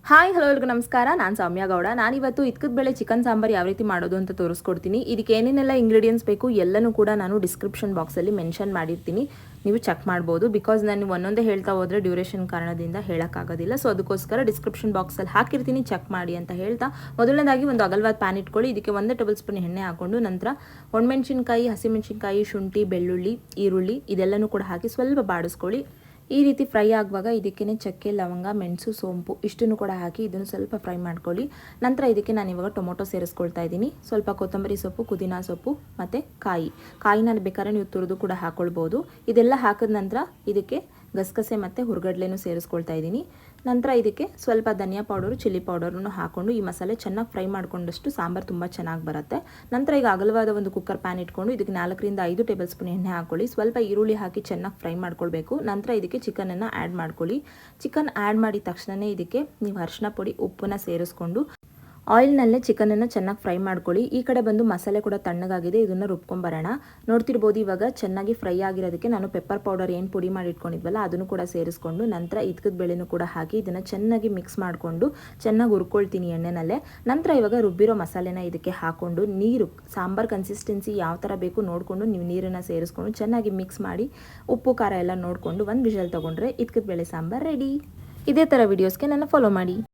Hi hello ಎಲ್ರಿಗೂ ನಮಸ್ಕಾರ. ನಾನು ಸೌಮ್ಯ ಗೌಡ. ನಾನಿವತ್ತು ಇದ್ಕದ ಬೇಳೆ ಚಿಕನ್ ಸಾಂಬಾರು ಯಾವ ರೀತಿ ಮಾಡೋದು ಅಂತ ತೋರಿಸ್ಕೊಡ್ತೀನಿ. ಇದಕ್ಕೆ ಏನೇನೆಲ್ಲ ಇಂಗ್ರೀಡಿಯೆಂಟ್ಸ್ ಬೇಕು ಎಲ್ಲನೂ ಕೂಡ ನಾನು ಡಿಸ್ಕ್ರಿಪ್ಷನ್ ಬಾಕ್ಸಲ್ಲಿ ಮೆನ್ಷನ್ ಮಾಡಿರ್ತೀನಿ, ನೀವು ಚೆಕ್ ಮಾಡ್ಬೋದು. ಬಿಕಾಸ್ ನಾನು ಒಂದೊಂದೇ ಹೇಳ್ತಾ ಹೋದರೆ ಡ್ಯೂರೇಷನ್ ಕಾರಣದಿಂದ ಹೇಳೋಕ್ಕಾಗೋದಿಲ್ಲ. ಸೊ ಅದಕ್ಕೋಸ್ಕರ ಡಿಸ್ಕ್ರಿಪ್ಷನ್ ಬಾಕ್ಸಲ್ಲಿ ಹಾಕಿರ್ತೀನಿ, ಚೆಕ್ ಮಾಡಿ ಅಂತ ಹೇಳ್ತಾ, ಮೊದಲನೇದಾಗಿ ಒಂದು ಅಗಲವಾದ ಪ್ಯಾನ್ ಇಟ್ಕೊಳ್ಳಿ. ಇದಕ್ಕೆ 1 ಟೇಬಲ್ ಸ್ಪೂನ್ ಎಣ್ಣೆ ಹಾಕ್ಕೊಂಡು, ನಂತರ ಒಣಮೆಣಸಿನ್ಕಾಯಿ, ಹಸಿಮೆಣಸಿನ್ಕಾಯಿ, ಶುಂಠಿ, ಬೆಳ್ಳುಳ್ಳಿ, ಈರುಳ್ಳಿ ಇದೆಲ್ಲನೂ ಕೂಡ ಹಾಕಿ ಸ್ವಲ್ಪ ಬಾಡಿಸ್ಕೊಳ್ಳಿ. ಈ ರೀತಿ ಫ್ರೈ ಆಗುವಾಗ ಇದಕ್ಕೇ ಚಕ್ಕೆ, ಲವಂಗ, ಮೆಣಸು, ಸೋಂಪು ಇಷ್ಟನ್ನು ಕೂಡ ಹಾಕಿ ಇದನ್ನು ಸ್ವಲ್ಪ ಫ್ರೈ ಮಾಡ್ಕೊಳ್ಳಿ. ನಂತರ ಇದಕ್ಕೆ ನಾನು ಇವಾಗ ಟೊಮೊಟೊ ಸೇರಿಸ್ಕೊಳ್ತಾ ಇದ್ದೀನಿ, ಸ್ವಲ್ಪ ಕೊತ್ತಂಬರಿ ಸೊಪ್ಪು, ಪುದೀನ ಸೊಪ್ಪು ಮತ್ತು ಕಾಯಿನ ಬೇಕಾದ್ರೆ ನೀವು ತುರಿದು ಕೂಡ ಹಾಕ್ಕೊಳ್ಬೋದು. ಇದೆಲ್ಲ ಹಾಕಿದ ನಂತರ ಇದಕ್ಕೆ ಗಸಗಸೆ ಮತ್ತು ಹುರ್ಗಡ್ಲೆನೂ ಸೇರಿಸ್ಕೊಳ್ತಾ ಇದ್ದೀನಿ. ನಂತರ ಇದಕ್ಕೆ ಸ್ವಲ್ಪ ಧನಿಯಾ ಪೌಡರು, ಚಿಲ್ಲಿ ಪೌಡರನ್ನು ಹಾಕ್ಕೊಂಡು ಈ ಮಸಾಲೆ ಚೆನ್ನಾಗಿ ಫ್ರೈ ಮಾಡ್ಕೊಂಡಷ್ಟು ಸಾಂಬಾರು ತುಂಬ ಚೆನ್ನಾಗಿ ಬರುತ್ತೆ. ನಂತರ ಈಗ ಅಗಲವಾದ ಒಂದು ಕುಕ್ಕರ್ ಪ್ಯಾನ್ ಇಟ್ಕೊಂಡು ಇದಕ್ಕೆ 4 ರಿಂದ 5 ಟೇಬಲ್ ಸ್ಪೂನ್ ಎಣ್ಣೆ ಹಾಕ್ಕೊಳ್ಳಿ. ಸ್ವಲ್ಪ ಈರುಳ್ಳಿ ಹಾಕಿ ಚೆನ್ನಾಗಿ ಫ್ರೈ ಮಾಡ್ಕೊಳ್ಬೇಕು. ನಂತರ ಇದಕ್ಕೆ ಚಿಕನನ್ನು ಆ್ಯಡ್ ಮಾಡ್ಕೊಳ್ಳಿ. ಚಿಕನ್ ಆ್ಯಡ್ ಮಾಡಿದ ತಕ್ಷಣವೇ ಇದಕ್ಕೆ ನೀವು ಅರಿಶಿನ ಪುಡಿ, ಉಪ್ಪನ್ನು ಸೇರಿಸ್ಕೊಂಡು ಆಯಿಲ್ನಲ್ಲೇ ಚಿಕನನ್ನು ಚೆನ್ನಾಗಿ ಫ್ರೈ ಮಾಡ್ಕೊಳ್ಳಿ. ಈ ಕಡೆ ಬಂದು ಮಸಾಲೆ ಕೂಡ ತಣ್ಣಗಾಗಿದೆ, ಇದನ್ನು ರುಬ್ಕೊಂಬರೋಣ. ನೋಡ್ತಿರ್ಬೋದು ಇವಾಗ ಚೆನ್ನಾಗಿ ಫ್ರೈ ಆಗಿರೋದಕ್ಕೆ ನಾನು ಪೆಪ್ಪರ್ ಪೌಡರ್ ಏನು ಪುಡಿ ಮಾಡಿ ಇಟ್ಕೊಂಡಿದ್ವಲ್ಲ ಅದನ್ನು ಕೂಡ ಸೇರಿಸ್ಕೊಂಡು, ನಂತರ ಇದ್ಕದ ಬೇಳೆನೂ ಕೂಡ ಹಾಕಿ ಇದನ್ನು ಚೆನ್ನಾಗಿ ಮಿಕ್ಸ್ ಮಾಡಿಕೊಂಡು ಚೆನ್ನಾಗಿ ಹುರ್ಕೊಳ್ತೀನಿ ಎಣ್ಣೆನಲ್ಲೇ. ನಂತರ ಇವಾಗ ರುಬ್ಬಿರೋ ಮಸಾಲೆನ ಇದಕ್ಕೆ ಹಾಕ್ಕೊಂಡು ನೀರು, ಸಾಂಬಾರ್ ಕನ್ಸಿಸ್ಟೆನ್ಸಿ ಯಾವ ಥರ ಬೇಕು ನೋಡಿಕೊಂಡು ನೀವು ನೀರನ್ನು ಸೇರಿಸ್ಕೊಂಡು ಚೆನ್ನಾಗಿ ಮಿಕ್ಸ್ ಮಾಡಿ ಉಪ್ಪು ಖಾರ ಎಲ್ಲ ನೋಡಿಕೊಂಡು 1 ವಿಷಲ್ ತೊಗೊಂಡ್ರೆ ಇದ್ಕದ ಬೇಳೆ ಸಾಂಬಾರು ರೆಡಿ. ಇದೇ ಥರ ವೀಡಿಯೋಸ್ಗೆ ನನ್ನ ಫಾಲೋ ಮಾಡಿ.